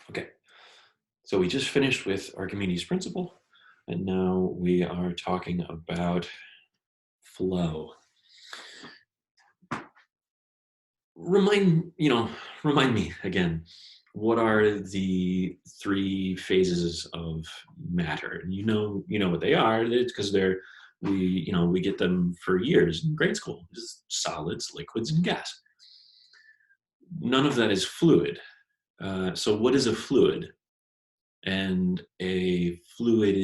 Okay, so we just finished with Archimedes' principle, and now we are talking about flow. Remind me again, what are the three phases of matter? And you know what they are. It's because we get them for years in grade school. Just solids, liquids, and gas. None of that is fluid. So what is a fluid? And a fluid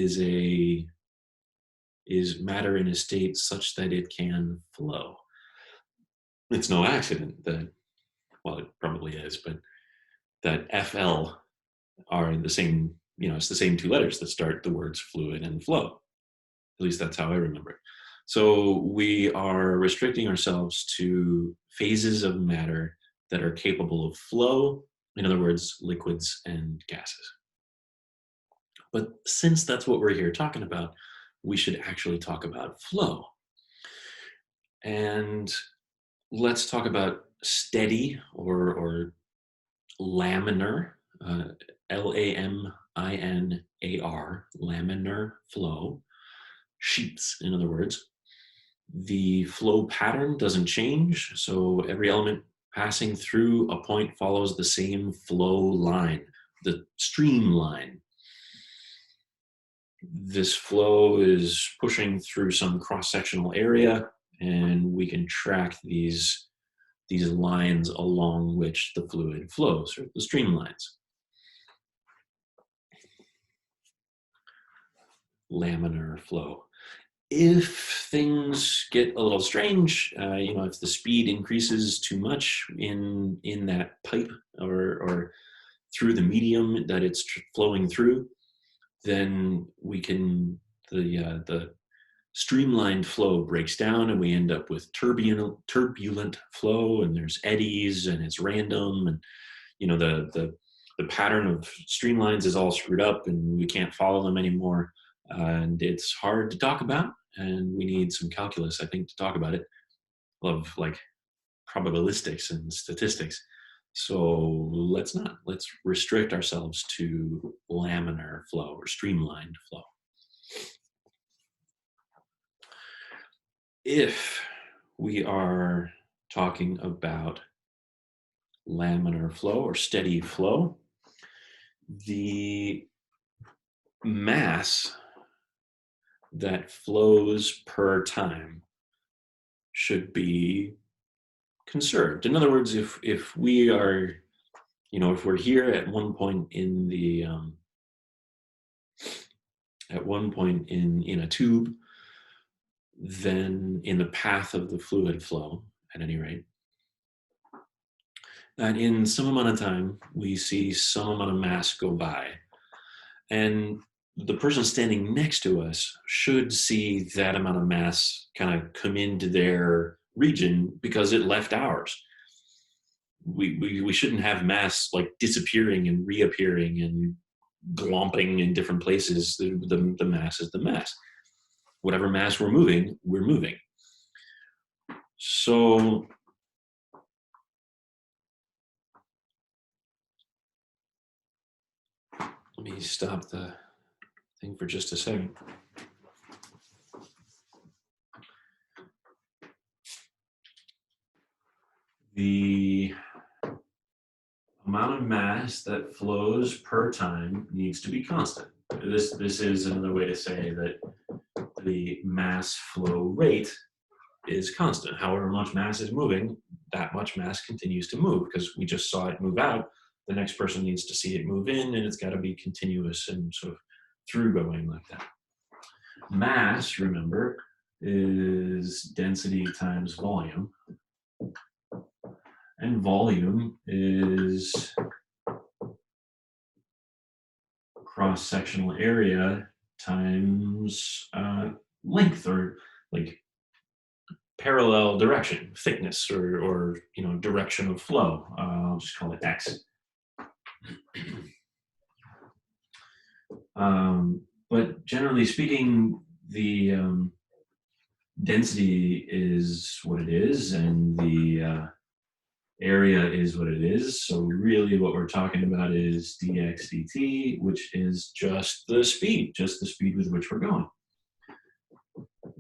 is matter in a state such that it can flow. It's no accident that, well, it probably is, but that FL are the same, it's the same two letters that start the words fluid and flow. At least that's how I remember it. So we are restricting ourselves to phases of matter that are capable of flow, in other words, liquids and gases. But since that's what we're here talking about, we should actually talk about flow. And let's talk about steady or laminar, Laminar, laminar flow, sheets, in other words. The flow pattern doesn't change, so every element passing through a point follows the same flow line, the stream line. This flow is pushing through some cross-sectional area, and we can track these lines along which the fluid flows, or the streamlines. Laminar flow. If things get a little strange, if the speed increases too much in that pipe or through the medium that it's flowing through, then the streamlined flow breaks down and we end up with turbulent flow, and there's eddies and it's random, and the pattern of streamlines is all screwed up and we can't follow them anymore, and it's hard to talk about, and we need some calculus, I think, to talk about it, of like probabilistics and statistics. So let's restrict ourselves to laminar flow or streamlined flow. If we are talking about laminar flow or steady flow, the mass that flows per time should be conserved. In other words, if we are, if we're here at one point in in a tube, then in the path of the fluid flow, at any rate, that in some amount of time we see some amount of mass go by, and the person standing next to us should see that amount of mass kind of come into their region because it left ours. We shouldn't have mass like disappearing and reappearing and glomping in different places. The mass is the mass. Whatever mass we're moving, we're moving. So let me stop the thing for just a second. The amount of mass that flows per time needs to be constant. This is another way to say that the mass flow rate is constant. However much mass is moving, that much mass continues to move, because we just saw it move out. The next person needs to see it move in, and it's got to be continuous and sort of through going like that. Mass, remember, is density times volume. And volume is cross-sectional area times length, or like parallel direction, thickness, or direction of flow. I'll just call it X. But generally speaking, the density is what it is, and the area is what it is. So really what we're talking about is dx dt, which is just the speed with which we're going.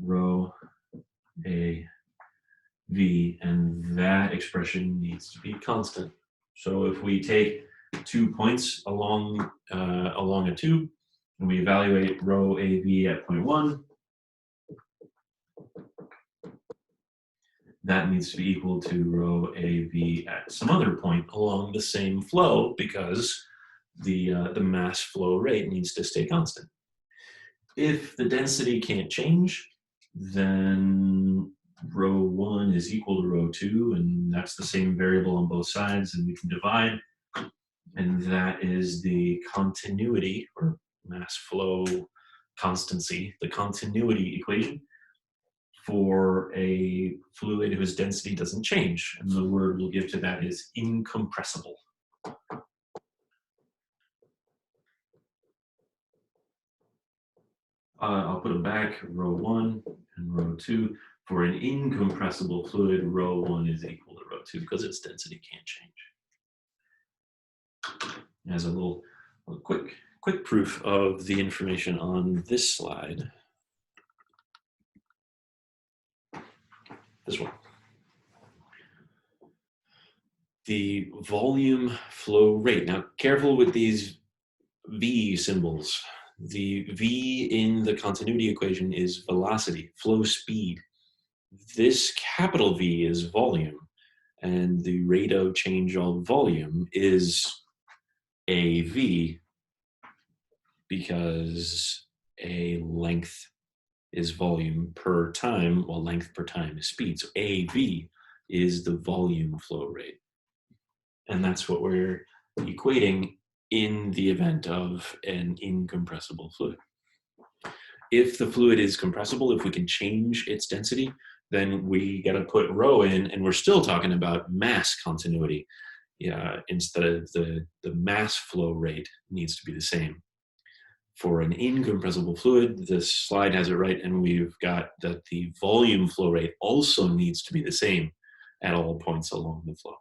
Rho a v, and that expression needs to be constant. So if we take 2 points along a tube and we evaluate rho a v at point 1, that needs to be equal to rho AV at some other point along the same flow, because the mass flow rate needs to stay constant. If the density can't change, then rho 1 is equal to rho 2, and that's the same variable on both sides, and we can divide, and that is the continuity, or mass flow constancy, the continuity equation for a fluid whose density doesn't change. And the word we'll give to that is incompressible. I'll put them back, rho 1 and rho 2. For an incompressible fluid, rho 1 is equal to rho 2 because its density can't change. As a little quick proof of the information on this slide. This one. The volume flow rate. Now, careful with these V symbols. The V in the continuity equation is velocity, flow speed. This capital V is volume, and the rate of change of volume is AV, because a length is volume per time, while length per time is speed. So AV is the volume flow rate. And that's what we're equating in the event of an incompressible fluid. If the fluid is compressible, if we can change its density, then we got to put rho in, and we're still talking about mass continuity. Instead of the mass flow rate needs to be the same. For an incompressible fluid, this slide has it right, and we've got that the volume flow rate also needs to be the same at all points along the flow.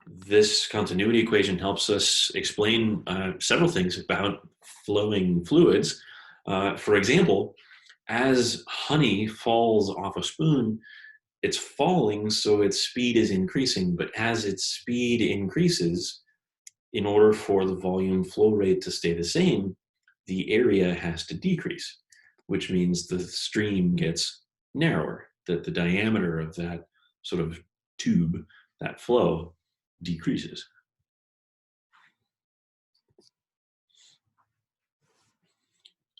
This continuity equation helps us explain several things about flowing fluids. For example, as honey falls off a spoon, it's falling so its speed is increasing, but as its speed increases, in order for the volume flow rate to stay the same, the area has to decrease, which means the stream gets narrower, that the diameter of that sort of tube, that flow, decreases.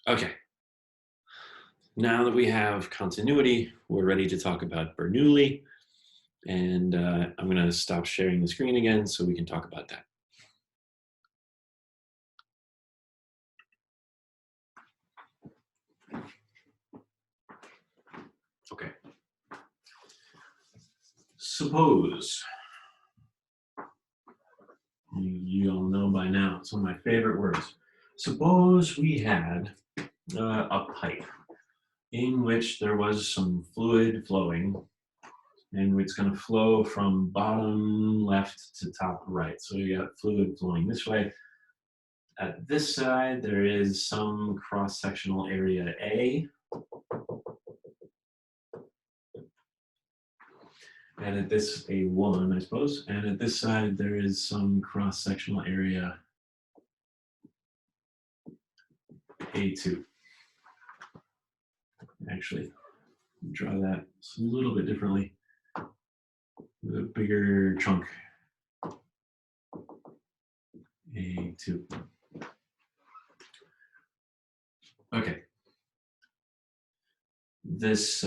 Okay. Now that we have continuity, we're ready to talk about Bernoulli. And I'm going to stop sharing the screen again so we can talk about that. Okay. Suppose, you all know by now, it's one of my favorite words. Suppose we had a pipe in which there was some fluid flowing, and it's going to flow from bottom left to top right. So you got fluid flowing this way. At this side, there is some cross-sectional area A. And at this, A1, I suppose. And at this side, there is some cross-sectional area A2. Actually, draw that a little bit differently with a bigger chunk. A2. Okay. This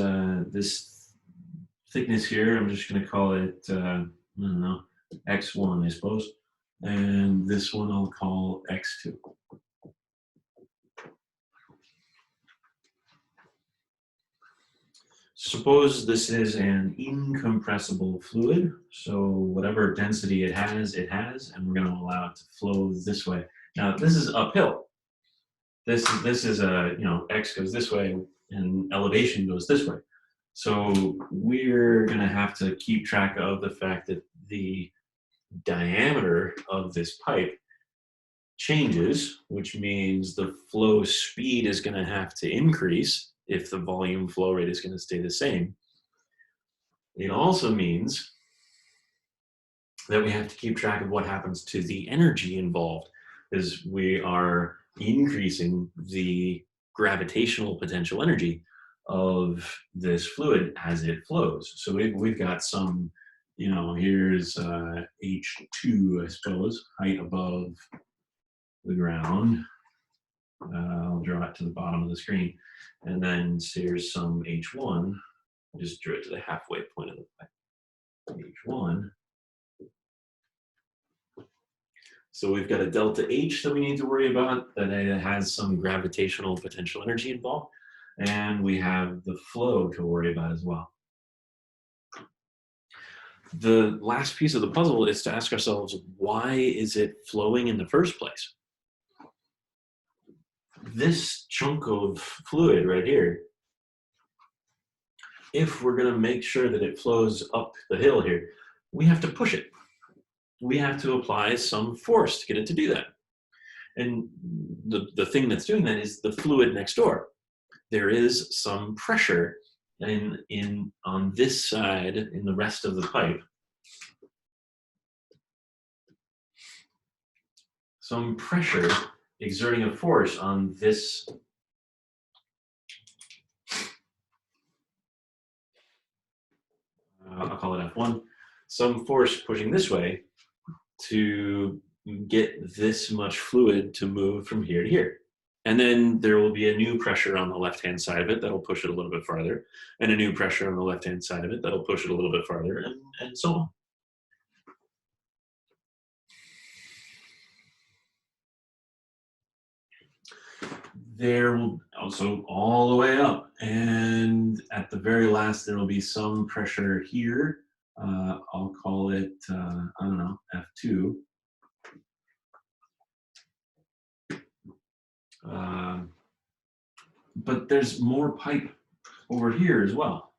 thickness here, I'm just going to call it, I don't know, X1, I suppose. And this one I'll call X2. Suppose this is an incompressible fluid, so whatever density it has, and we're going to allow it to flow this way. Now, this is uphill. This is a, X goes this way, and elevation goes this way. So we're going to have to keep track of the fact that the diameter of this pipe changes, which means the flow speed is going to have to increase if the volume flow rate is going to stay the same. It also means that we have to keep track of what happens to the energy involved, as we are increasing the gravitational potential energy of this fluid as it flows. So we've got some, here's H2, I suppose, height above the ground. I'll draw it to the bottom of the screen. And then here's some H1. I just drew it to the halfway point of the pipe. H1. So we've got a delta H that we need to worry about, that it has some gravitational potential energy involved. And we have the flow to worry about as well. The last piece of the puzzle is to ask ourselves, why is it flowing in the first place? This chunk of fluid right here, if we're going to make sure that it flows up the hill here, we have to push it. We have to apply some force to get it to do that. And the thing that's doing that is the fluid next door. There is some pressure on this side in the rest of the pipe. Some pressure exerting a force on this I'll call it F1, some force pushing this way to get this much fluid to move from here to here. And then there will be a new pressure on the left-hand side of it that'll push it a little bit farther, and a new pressure on the left-hand side of it that'll push it a little bit farther, and so on. There will also all the way up, and at the very last there will be some pressure here. I'll call it, I don't know, F2. But there's more pipe over here as well.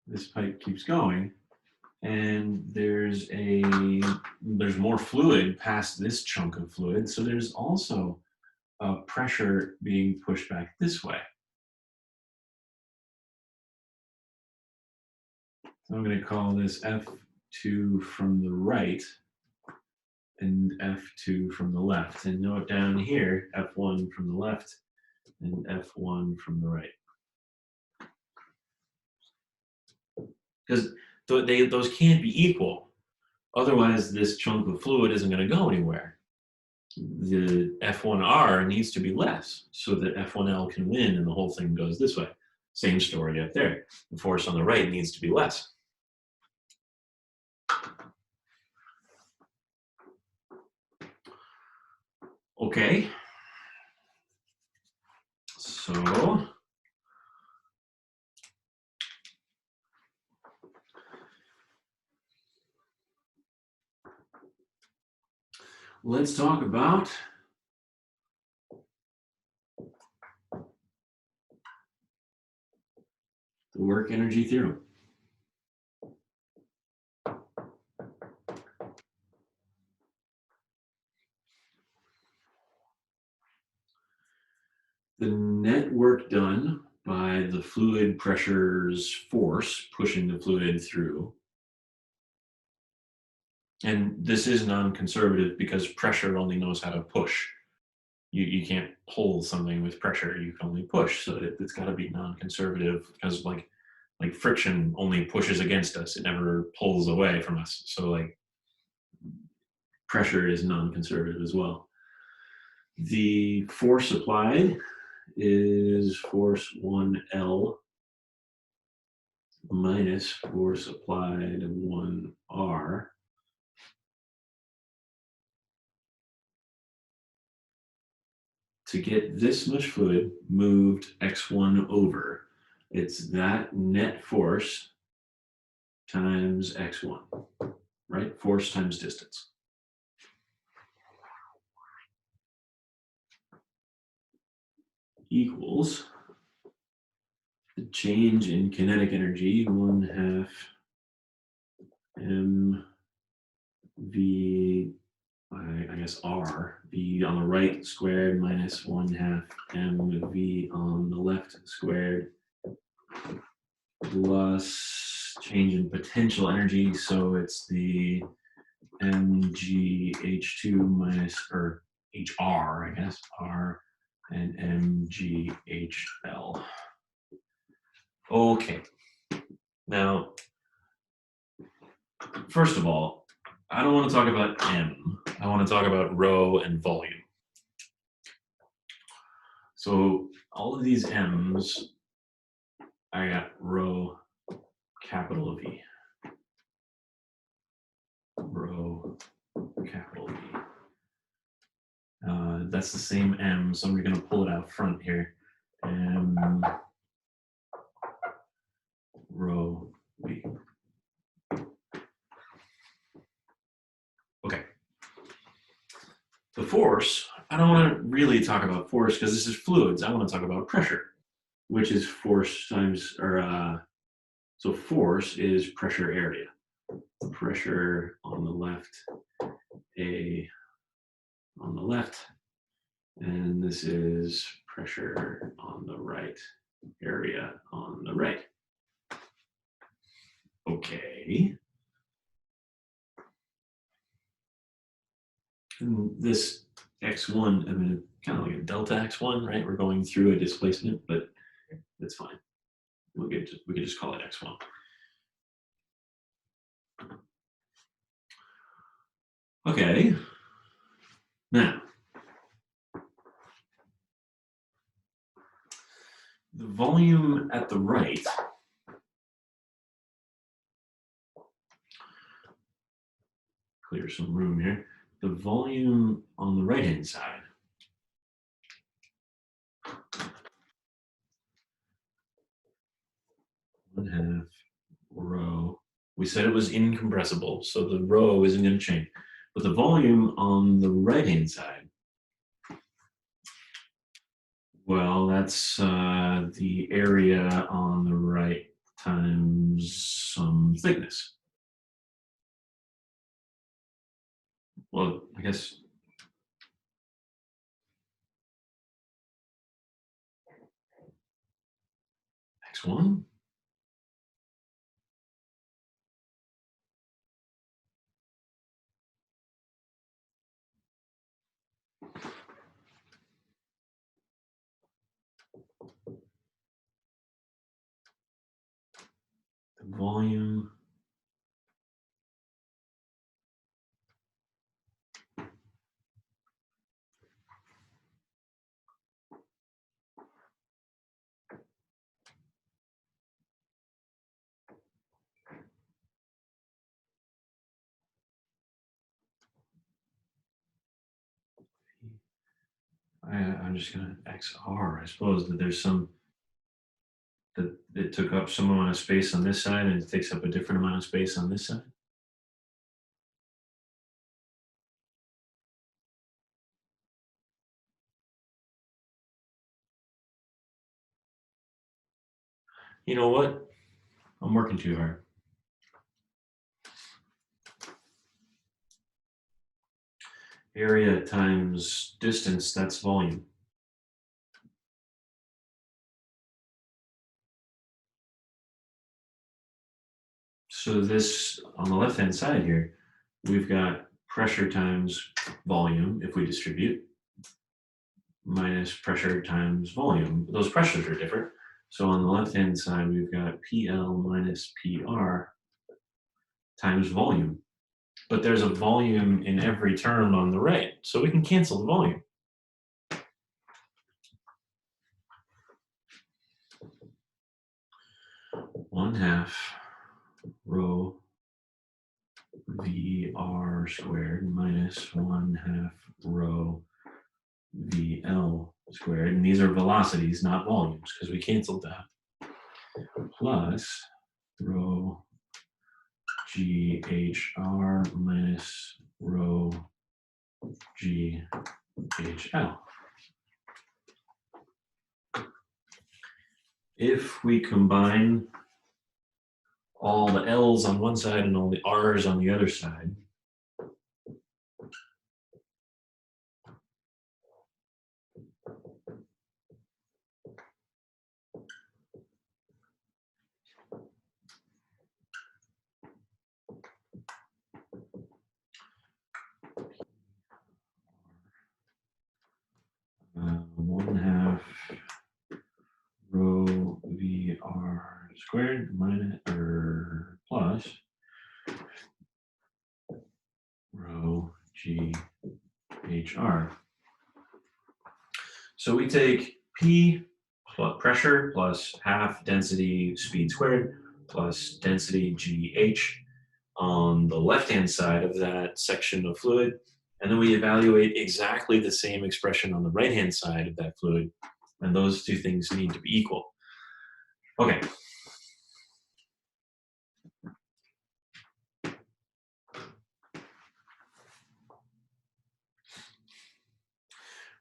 This pipe keeps going, and there's more fluid past this chunk of fluid, so there's also pressure being pushed back this way. So I'm going to call this F2 from the right and F2 from the left, and note down here F1 from the left and F1 from the right. Because those can't be equal. Otherwise, this chunk of fluid isn't going to go anywhere. The F1R needs to be less so that F1L can win and the whole thing goes this way. Same story up there. The force on the right needs to be less. Okay. So let's talk about the work energy theorem. The net work done by the fluid pressure's force pushing the fluid through. And this is non-conservative because pressure only knows how to push. You can't pull something with pressure, you can only push. So it's got to be non-conservative, because like friction only pushes against us, it never pulls away from us. So like pressure is non-conservative as well. The force applied is force 1L minus force applied 1R. To get this much fluid moved x1 over, it's that net force times x1, right? Force times distance. equals the change in kinetic energy, 1/2 mv, I guess r, v on the right squared minus 1/2 mv on the left squared, plus change in potential energy, so it's the mgh2 minus, or hr, I guess, r, and mghl. Okay, now, first of all, I don't want to talk about m. I want to talk about rho and volume. So all of these m's, I got rho capital V. Rho capital V. That's the same m, so I'm going to pull it out front here. M rho V. Okay. The force, I don't want to really talk about force because this is fluids. I want to talk about pressure, which is force times, or so force is pressure area. Pressure on the left, A on the left, and this is pressure on the right, area on the right. Okay. And this x1, I mean, kind of like a delta x1, right? We're going through a displacement, but that's fine. We could just call it x1. Okay. Now, the volume at the right clear some room here. The volume on the right-hand side one-half rho. We said it was incompressible, so the rho isn't going to change. But the volume on the right-hand side, well, that's the area on the right times some thickness. Well, I guess x1. The volume I'm just going to XR. I suppose that there's some, that it took up some amount of space on this side and it takes up a different amount of space on this side. You know what? I'm working too hard. Area times distance, that's volume. So this, on the left-hand side here, we've got pressure times volume, if we distribute, minus pressure times volume. Those pressures are different. So on the left-hand side, we've got PL minus PR times volume. But there's a volume in every term on the right, so we can cancel the volume. One-half rho VR squared minus 1/2 rho VL squared, and these are velocities, not volumes, because we canceled that, plus rho GHR minus rho GHL. if we combine all the L's on one side and all the R's on the other side, one half rho VR squared minus or plus rho GHR. So we take P plus pressure plus half density speed squared plus density GH on the left-hand side of that section of fluid, and then we evaluate exactly the same expression on the right-hand side of that fluid, and those two things need to be equal. Okay.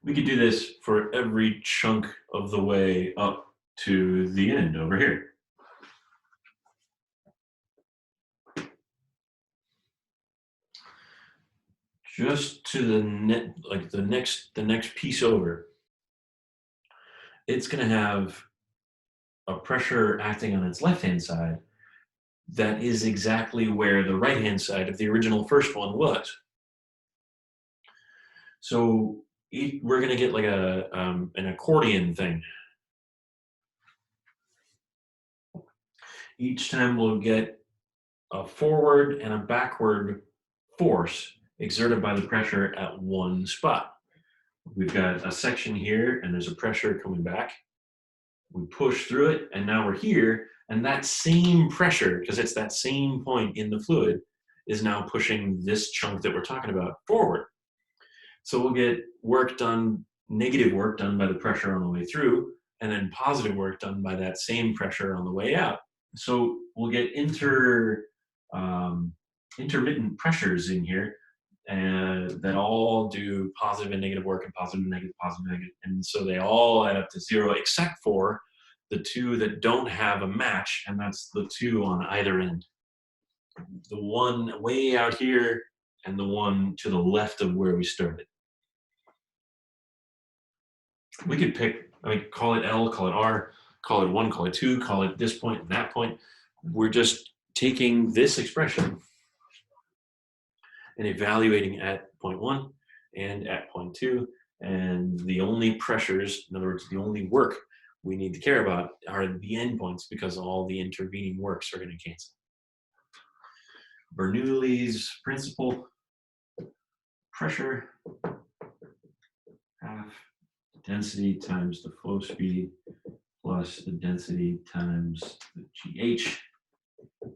We could do this for every chunk of the way up to the end over here. Just to the net, like the next piece over, it's going to have a pressure acting on its left-hand side that is exactly where the right-hand side of the original first one was. So we're going to get like an accordion thing. Each time we'll get a forward and a backward force exerted by the pressure at one spot. We've got a section here and there's a pressure coming back. We push through it and now we're here, and that same pressure, because it's that same point in the fluid, is now pushing this chunk that we're talking about forward. So we'll get work done, negative work done by the pressure on the way through, and then positive work done by that same pressure on the way out. So we'll get intermittent pressures in here that all do positive and negative work, and positive and negative, positive and negative. And so they all add up to zero, except for the two that don't have a match, and that's the two on either end. The one way out here and the one to the left of where we started. We could pick, I mean, call it L, call it R, call it 1, call it 2, call it this point and that point. We're just taking this expression and evaluating at point 1 and at point 2. And the only pressures, in other words, the only work we need to care about are the endpoints, because all the intervening works are going to cancel. Bernoulli's principle, pressure, half density times the flow speed plus the density times the GH,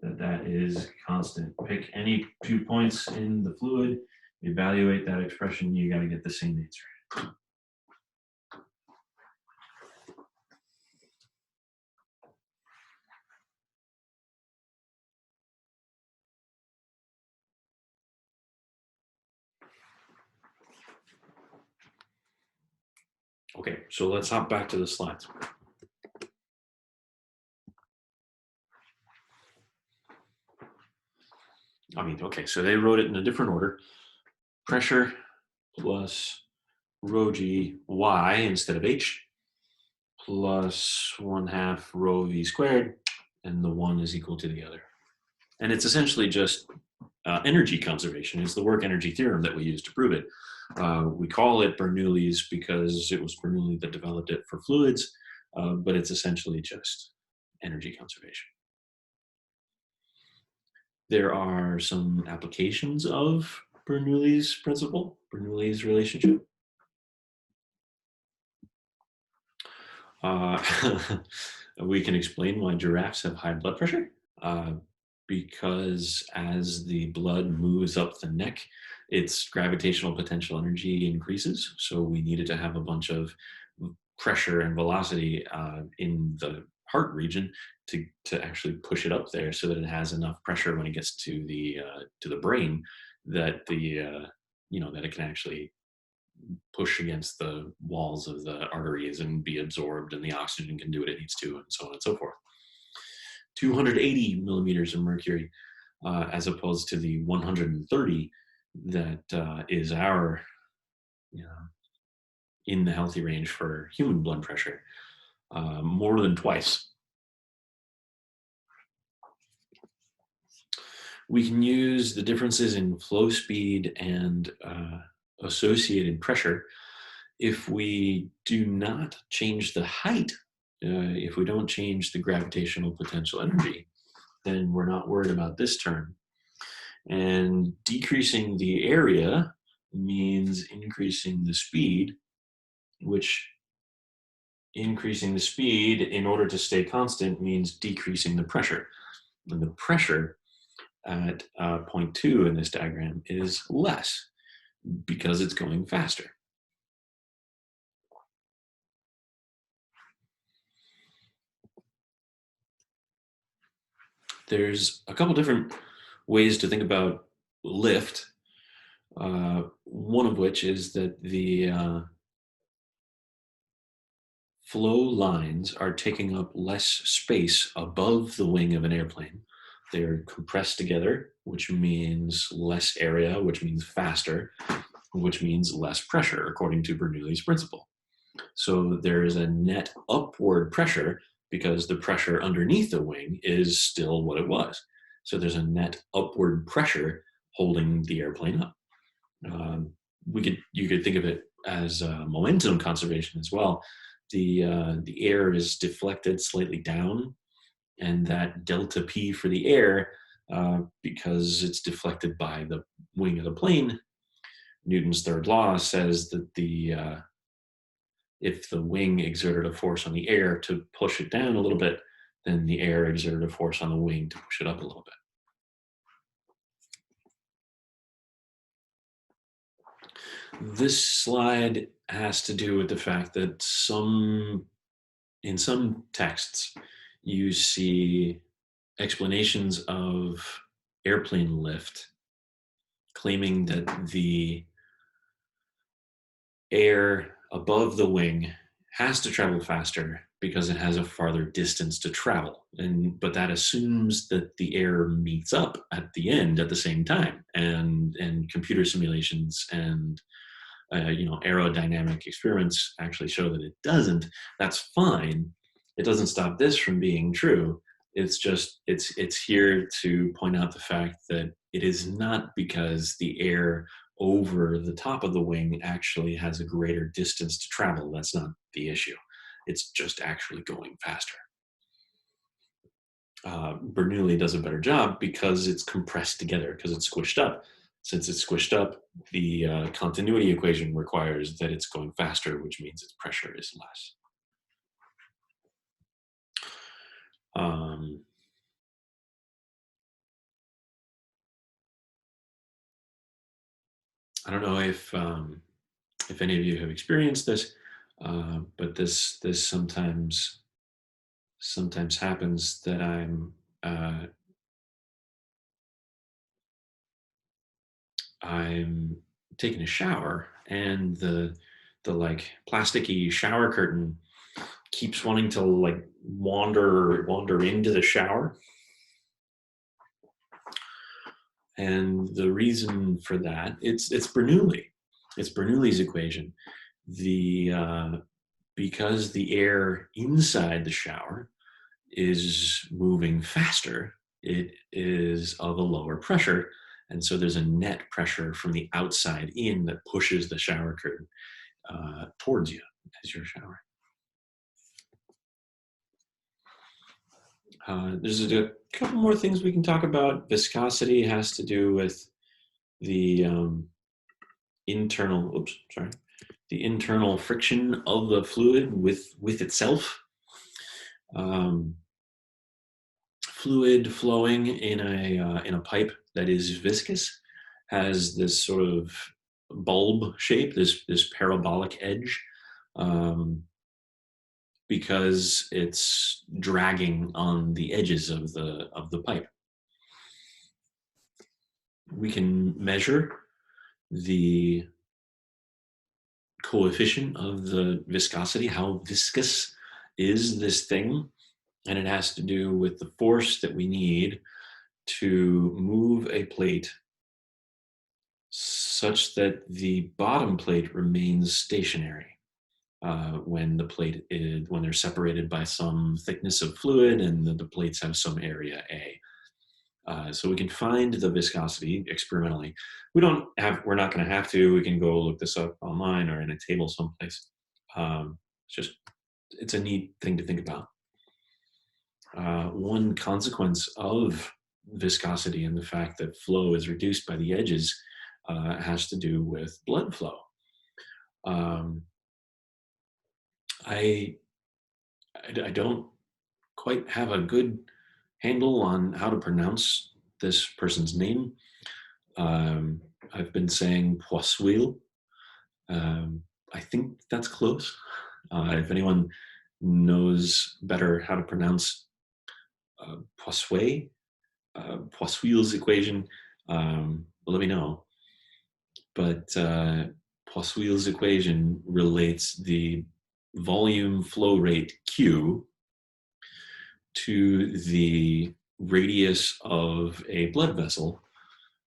that is constant. Pick any 2 points in the fluid, evaluate that expression, you got to get the same answer. Okay, so let's hop back to the slides. Okay, so they wrote it in a different order. Pressure plus rho g y instead of h plus 1/2 rho v squared, and the one is equal to the other. And it's essentially just energy conservation. It's the work energy theorem that we use to prove it. We call it Bernoulli's because it was Bernoulli that developed it for fluids, but it's essentially just energy conservation. There are some applications of Bernoulli's principle, Bernoulli's relationship. We can explain why giraffes have high blood pressure, because as the blood moves up the neck, its gravitational potential energy increases. So we needed to have a bunch of pressure and velocity in the heart region to actually push it up there, so that it has enough pressure when it gets to the brain that that it can actually push against the walls of the arteries and be absorbed, and the oxygen can do what it needs to, and so on and so forth. 280 millimeters of mercury, as opposed to the 130 that is our, you know, in the healthy range for human blood pressure, more than twice. We can use the differences in flow speed and associated pressure. If we do not change the height, if we don't change the gravitational potential energy, then we're not worried about this term. And decreasing the area means increasing the speed, which increasing the speed in order to stay constant means decreasing the pressure. And the pressure at point 2 in this diagram is less because it's going faster. There's a couple different ways to think about lift, one of which is that the flow lines are taking up less space above the wing of an airplane. They're compressed together, which means less area, which means faster, which means less pressure, according to Bernoulli's principle. So there is a net upward pressure because the pressure underneath the wing is still what it was. So there's a net upward pressure holding the airplane up. You could think of it as momentum conservation as well. The air is deflected slightly down, and that delta P for the air, because it's deflected by the wing of the plane, Newton's third law says that if the wing exerted a force on the air to push it down a little bit, then the air exerted a force on the wing to push it up a little bit. This slide has to do with the fact that in some texts, you see explanations of airplane lift claiming that the air above the wing has to travel faster because it has a farther distance to travel. But that assumes that the air meets up at the end at the same time. And computer simulations and aerodynamic experiments actually show that it doesn't. That's fine. It doesn't stop this from being true. It's just it's here to point out the fact that it is not because the air over the top of the wing actually has a greater distance to travel. That's not the issue. It's just actually going faster. Bernoulli does a better job because it's compressed together, because it's squished up. Since it's squished up, the continuity equation requires that it's going faster, which means its pressure is less. I don't know if any of you have experienced this, but this sometimes happens that I'm taking a shower and the like plasticky shower curtain keeps wanting to like wander into the shower. And the reason for that, it's Bernoulli. It's Bernoulli's equation. Because the air inside the shower is moving faster, it is of a lower pressure. And so there's a net pressure from the outside in that pushes the shower curtain towards you as you're showering. There's a couple more things we can talk about. Viscosity has to do with the internal friction of the fluid with itself. Fluid flowing in a pipe that is viscous has this sort of bulb shape, this parabolic edge, because it's dragging on the edges of the pipe. We can measure the coefficient of the viscosity, how viscous is this thing, and it has to do with the force that we need to move a plate such that the bottom plate remains stationary when when they're separated by some thickness of fluid and the plates have some area A. So we can find the viscosity experimentally. We're not going to have to. We can go look this up online or in a table someplace. It's a neat thing to think about. One consequence of viscosity and the fact that flow is reduced by the edges has to do with blood flow. I don't quite have a good handle on how to pronounce this person's name. I've been saying Poiseuille. I think that's close. If anyone knows better how to pronounce Poiseuille's equation, let me know. But Poiseuille's equation relates the volume flow rate Q to the radius of a blood vessel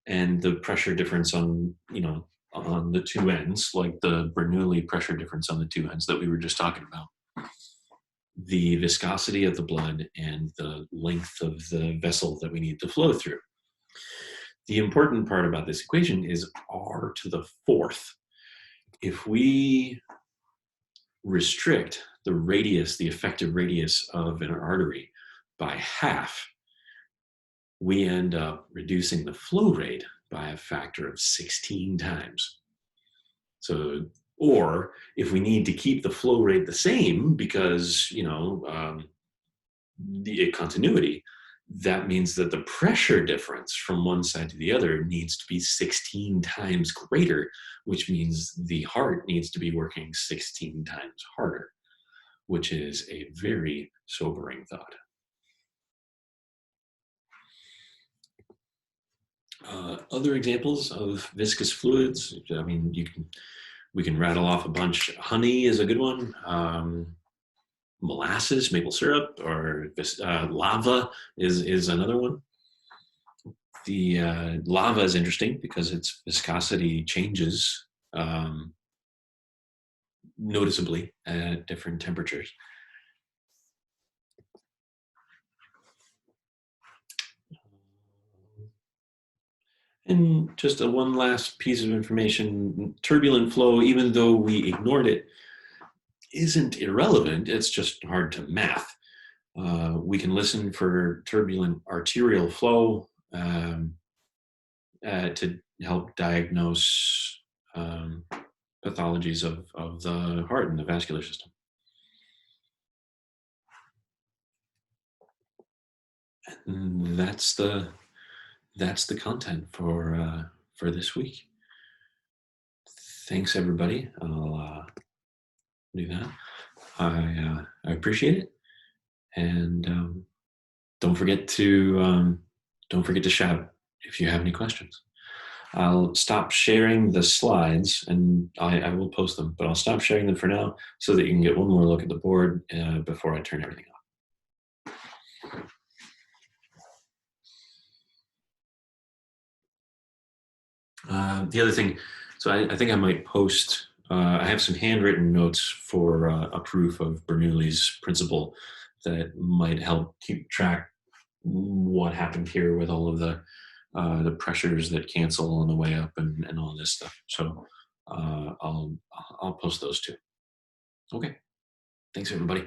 and the pressure difference on the two ends, like the Bernoulli pressure difference on the two ends that we were just talking about. The viscosity of the blood and the length of the vessel that we need to flow through. The important part about this equation is r to the fourth. If we restrict the radius, the effective radius of an artery by half, we end up reducing the flow rate by a factor of 16 times. So, or if we need to keep the flow rate the same because, the continuity, that means that the pressure difference from one side to the other needs to be 16 times greater, which means the heart needs to be working 16 times harder, which is a very sobering thought. Other examples of viscous fluids, I mean, we can rattle off a bunch. Honey is a good one. Molasses, maple syrup, or lava is another one. The lava is interesting because its viscosity changes noticeably at different temperatures. And just one last piece of information, turbulent flow, even though we ignored it, isn't irrelevant, it's just hard to math. We can listen for turbulent arterial flow to help diagnose pathologies of the heart and the vascular system. And that's the content for this week. Thanks, everybody. I'll do that. I appreciate it, and don't forget to shout if you have any questions. I'll stop sharing the slides, and I will post them, but I'll stop sharing them for now so that you can get one more look at the board before I turn everything off. The other thing, so I think I might post, I have some handwritten notes for a proof of Bernoulli's principle that might help keep track what happened here with all of the pressures that cancel on the way up and all this stuff. So I'll post those too. Okay, thanks everybody.